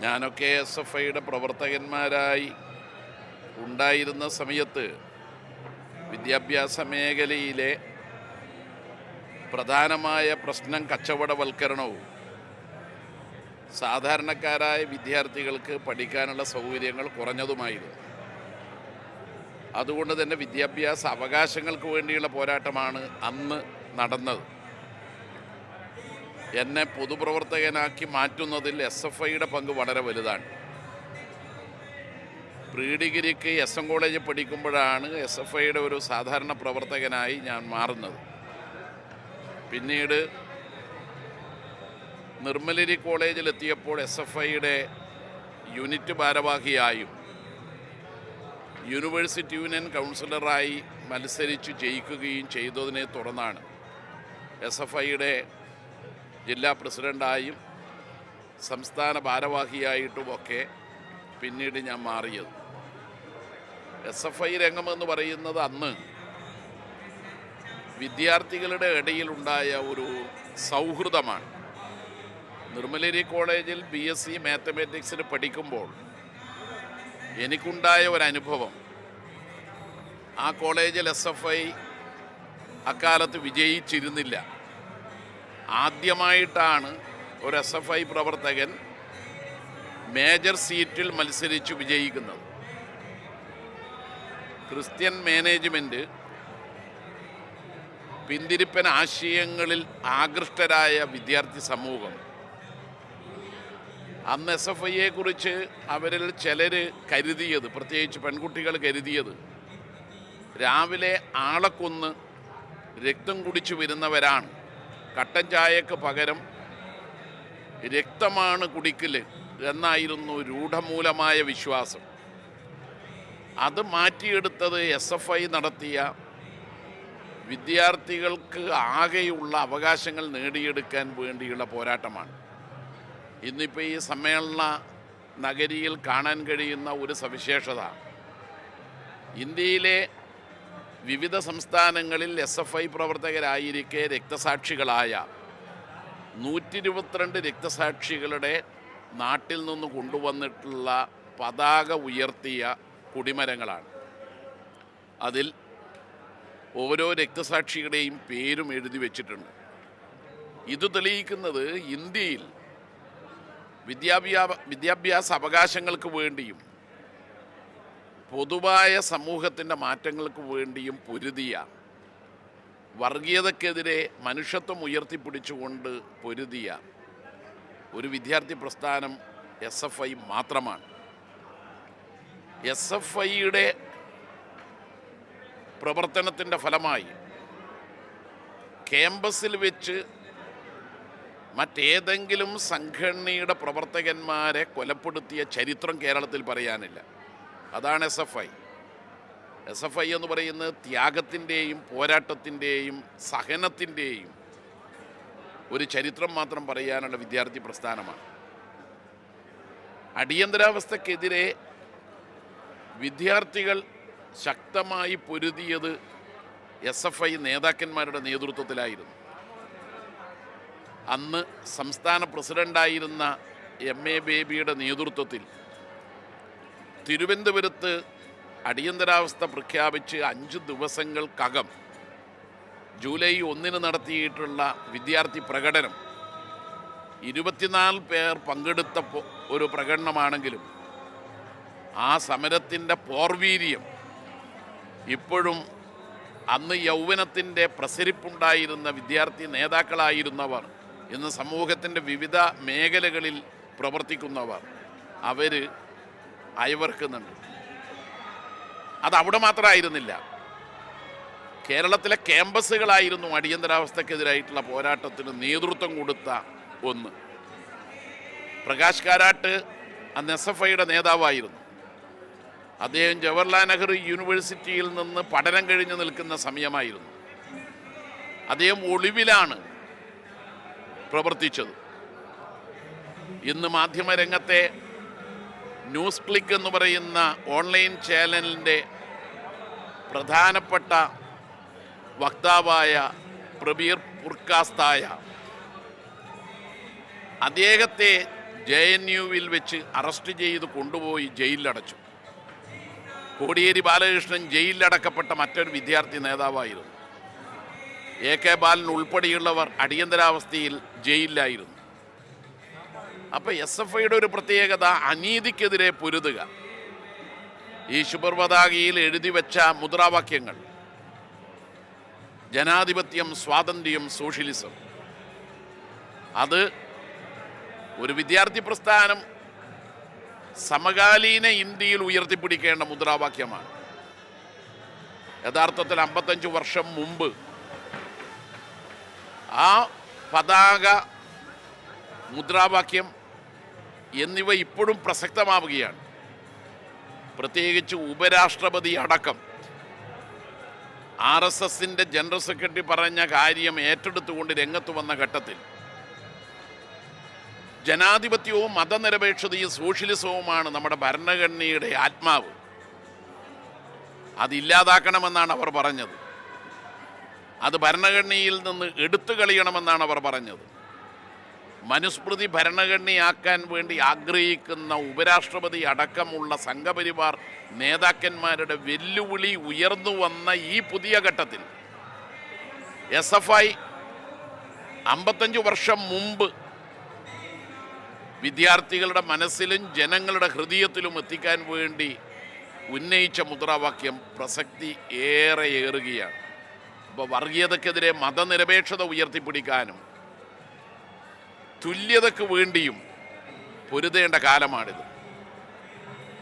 ഞാനൊക്കെ SFIയുടെ പ്രവർത്തകന്മാരായി ഉണ്ടായിരുന്ന സമയത്ത് വിദ്യാഭ്യാസ മേഖലയിലെ പ്രധാനമായ പ്രശ്നം കച്ചവടവൽക്കരണവും സാധാരണക്കാരായ വിദ്യാർത്ഥികൾക്ക് പഠിക്കാനുള്ള സൗകര്യങ്ങൾ കുറഞ്ഞതുമായിരുന്നു. അതുകൊണ്ട് തന്നെ വിദ്യാഭ്യാസ അവകാശങ്ങൾക്ക് വേണ്ടിയുള്ള പോരാട്ടമാണ് അന്ന് നടന്നത്. എന്നെ പൊതുപ്രവർത്തകനാക്കി മാറ്റുന്നതിൽ SFIയുടെ പങ്ക് വളരെ വലുതാണ്. പ്രീ ഡിഗ്രിക്ക് SM കോളേജിൽ പഠിക്കുമ്പോഴാണ് SFIയുടെ ഒരു സാധാരണ പ്രവർത്തകനായി ഞാൻ മാറുന്നത്. പിന്നീട് നിർമ്മലരി കോളേജിലെത്തിയപ്പോൾ SFIയുടെ യൂണിറ്റ് ഭാരവാഹിയായും യൂണിവേഴ്സിറ്റി യൂണിയൻ കൗൺസിലറായി മത്സരിച്ച് ജയിക്കുകയും ചെയ്തതിനെ തുടർന്നാണ് SFIയുടെ ജില്ലാ പ്രസിഡൻ്റായും സംസ്ഥാന ഭാരവാഹിയായിട്ടുമൊക്കെ പിന്നീട് ഞാൻ മാറിയത്. SFI രംഗമെന്ന് പറയുന്നത് അന്ന് വിദ്യാർത്ഥികളുടെ ഇടയിലുണ്ടായ ഒരു സൗഹൃദമാണ്. നിർമ്മലരി കോളേജിൽ BSc മാത്തമാറ്റിക്സിന് പഠിക്കുമ്പോൾ എനിക്കുണ്ടായ ഒരനുഭവം, ആ കോളേജിൽ SFI അക്കാലത്ത് വിജയിച്ചിരുന്നില്ല. ആദ്യമായിട്ടാണ് ഒരു SFI പ്രവർത്തകൻ മേജർ സീറ്റിൽ മത്സരിച്ച് വിജയിക്കുന്നത്. ക്രിസ്ത്യൻ മാനേജ്മെൻറ്റ്, പിന്തിരിപ്പൻ ആശയങ്ങളിൽ ആകൃഷ്ടരായ വിദ്യാർത്ഥി സമൂഹം അന്ന് SFIയെക്കുറിച്ച് അവരിൽ ചിലർ കരുതിയത്, പ്രത്യേകിച്ച് പെൺകുട്ടികൾ കരുതിയത്, രാവിലെ ആളെ കൊന്ന് രക്തം കുടിച്ചു വരുന്നവരാണ്, കട്ടൻ ചായക്ക് പകരം രക്തമാണ് കുടിക്കൽ എന്നായിരുന്നു രൂഢമൂലമായ വിശ്വാസം. അത് മാറ്റിയെടുത്തത് SFI നടത്തിയ വിദ്യാർത്ഥികൾക്ക് ആകെയുള്ള അവകാശങ്ങൾ നേടിയെടുക്കാൻ വേണ്ടിയുള്ള പോരാട്ടമാണ്. ഇന്നിപ്പോൾ ഈ സമ്മേളന നഗരിയിൽ കാണാൻ കഴിയുന്ന ഒരു സവിശേഷത, ഇന്ത്യയിലെ വിവിധ സംസ്ഥാനങ്ങളിൽ SFI പ്രവർത്തകരായിരിക്കെ രക്തസാക്ഷികളായ 122 രക്തസാക്ഷികളുടെ നാട്ടിൽ നിന്ന് കൊണ്ടുവന്നിട്ടുള്ള പതാക ഉയർത്തിയ കൊടിമരങ്ങളാണ്. അതിൽ ഓരോ രക്തസാക്ഷിയുടെയും പേരും എഴുതി വച്ചിട്ടുണ്ട്. ഇത് തെളിയിക്കുന്നത് ഇന്ത്യയിൽ വിദ്യാഭ്യാസ അവകാശങ്ങൾക്ക് വേണ്ടിയും പൊതുവായ സമൂഹത്തിൻ്റെ മാറ്റങ്ങൾക്ക് വേണ്ടിയും പൊരുതിയ, വർഗീയതക്കെതിരെ മനുഷ്യത്വം ഉയർത്തിപ്പിടിച്ചുകൊണ്ട് പൊരുതിയ ഒരു വിദ്യാർത്ഥി പ്രസ്ഥാനം SFI മാത്രമാണ്. SFIയുടെ പ്രവർത്തനത്തിൻ്റെ ഫലമായി ക്യാമ്പസിൽ വെച്ച് മറ്റേതെങ്കിലും സംഘടനയുടെ പ്രവർത്തകന്മാരെ കൊലപ്പെടുത്തിയ ചരിത്രം കേരളത്തിൽ പറയാനില്ല. അതാണ് SFI. SFI എന്ന് പറയുന്നത് ത്യാഗത്തിൻ്റെയും പോരാട്ടത്തിൻ്റെയും സഹനത്തിൻ്റെയും ഒരു ചരിത്രം മാത്രം പറയാനുള്ള വിദ്യാർത്ഥി പ്രസ്ഥാനമാണ്. അടിയന്തരാവസ്ഥക്കെതിരെ വിദ്യാർത്ഥികൾ ശക്തമായി പൊരുതിയത് SFI നേതാക്കന്മാരുടെ നേതൃത്വത്തിലായിരുന്നു. അന്ന് സംസ്ഥാന പ്രസിഡൻ്റായിരുന്ന MA ബേബിയുടെ നേതൃത്വത്തിൽ തിരുവനന്തപുരത്ത് അടിയന്തരാവസ്ഥ പ്രഖ്യാപിച്ച് 5 ദിവസങ്ങൾക്കകം ജൂലൈ 1 നടത്തിയിട്ടുള്ള വിദ്യാർത്ഥി പ്രകടനം 24 പേർ പങ്കെടുത്ത ഒരു പ്രകടനമാണെങ്കിലും ആ സമരത്തിൻ്റെ പോർവീര്യം ഇപ്പോഴും അന്ന് യൗവനത്തിൻ്റെ പ്രസരിപ്പുണ്ടായിരുന്ന വിദ്യാർത്ഥി നേതാക്കളായിരുന്നവർ, ഇന്ന് സമൂഹത്തിൻ്റെ വിവിധ മേഖലകളിൽ പ്രവർത്തിക്കുന്നവർ, അവർ അയവർക്കുന്നുണ്ട്. അതവിടെ മാത്രമായിരുന്നില്ല, കേരളത്തിലെ ക്യാമ്പസുകളായിരുന്നു അടിയന്തരാവസ്ഥക്കെതിരായിട്ടുള്ള പോരാട്ടത്തിന് നേതൃത്വം കൊടുത്ത ഒന്ന്. പ്രകാശ് കാരാട്ട് അന്ന് SFIയുടെ നേതാവായിരുന്നു. അദ്ദേഹം ജവഹർലാൽ നെഹ്റു യൂണിവേഴ്സിറ്റിയിൽ നിന്ന് പഠനം കഴിഞ്ഞ് നിൽക്കുന്ന സമയമായിരുന്നു. അദ്ദേഹം ഒളിവിലാണ് പ്രവർത്തിച്ചത്. ഇന്ന് മാധ്യമരംഗത്തെ ന്യൂസ് ക്ലിക്ക് എന്ന് പറയുന്ന ഓൺലൈൻ ചാനലിൻ്റെ പ്രധാനപ്പെട്ട വക്താവായ പ്രബീർ പുർക്കാസ്തായ അദ്ദേഹത്തെ JNUവിൽ വെച്ച് അറസ്റ്റ് ചെയ്ത് കൊണ്ടുപോയി ജയിലിലടച്ചു. കോടിയേരി ബാലകൃഷ്ണൻ ജയിലിലടക്കപ്പെട്ട മറ്റൊരു വിദ്യാർത്ഥി നേതാവായിരുന്നു. AK ബാലൻ ഉൾപ്പെടെയുള്ളവർ അടിയന്തരാവസ്ഥയിൽ ജയിലിലായിരുന്നു. അപ്പോൾ SFIയുടെ ഒരു പ്രത്യേകത അനീതിക്കെതിരെ പൊരുതുക. ഈ ശുഭർപതാകയിൽ എഴുതി വെച്ച മുദ്രാവാക്യങ്ങൾ ജനാധിപത്യം, സ്വാതന്ത്ര്യം, സോഷ്യലിസം, അത് ഒരു വിദ്യാർത്ഥി പ്രസ്ഥാനം സമകാലീന ഇന്ത്യയിൽ ഉയർത്തിപ്പിടിക്കേണ്ട മുദ്രാവാക്യമാണ്. യഥാർത്ഥത്തിൽ 55 വർഷം മുമ്പ് ആ പതാക, മുദ്രാവാക്യം എന്നിവ ഇപ്പോഴും പ്രസക്തമാവുകയാണ്. പ്രത്യേകിച്ച് ഉപരാഷ്ട്രപതി അടക്കം RSSൻ്റെ ജനറൽ സെക്രട്ടറി പറഞ്ഞ കാര്യം ഏറ്റെടുത്തുകൊണ്ട് രംഗത്ത് വന്ന ഘട്ടത്തിൽ ജനാധിപത്യവും മതനിരപേക്ഷതയും സോഷ്യലിസവുമാണ് നമ്മുടെ ഭരണഘടനയുടെ ആത്മാവ്, അതില്ലാതാക്കണമെന്നാണ് അവർ പറഞ്ഞത്. അത് ഭരണഘടനയിൽ നിന്ന് എടുത്തു കളയണമെന്നാണ് അവർ പറഞ്ഞത്. മനുസ്മൃതി ഭരണഘടനയാക്കാൻ വേണ്ടി ആഗ്രഹിക്കുന്ന ഉപരാഷ്ട്രപതി അടക്കമുള്ള സംഘപരിവാർ നേതാക്കന്മാരുടെ വെല്ലുവിളി ഉയർന്നു വന്ന ഈ പുതിയ ഘട്ടത്തിൽ SFI 55 വർഷം മുമ്പ് വിദ്യാർത്ഥികളുടെ മനസ്സിലും ജനങ്ങളുടെ ഹൃദയത്തിലും എത്തിക്കാൻ വേണ്ടി ഉന്നയിച്ച മുദ്രാവാക്യം പ്രസക്തി ഏറുകയാണ്. അപ്പോൾ വർഗീയതക്കെതിരെ മതനിരപേക്ഷത ഉയർത്തിപ്പിടിക്കാനും തുല്യതയ്ക്ക് വേണ്ടിയും പൊരുതേണ്ട കാലമാണിത്.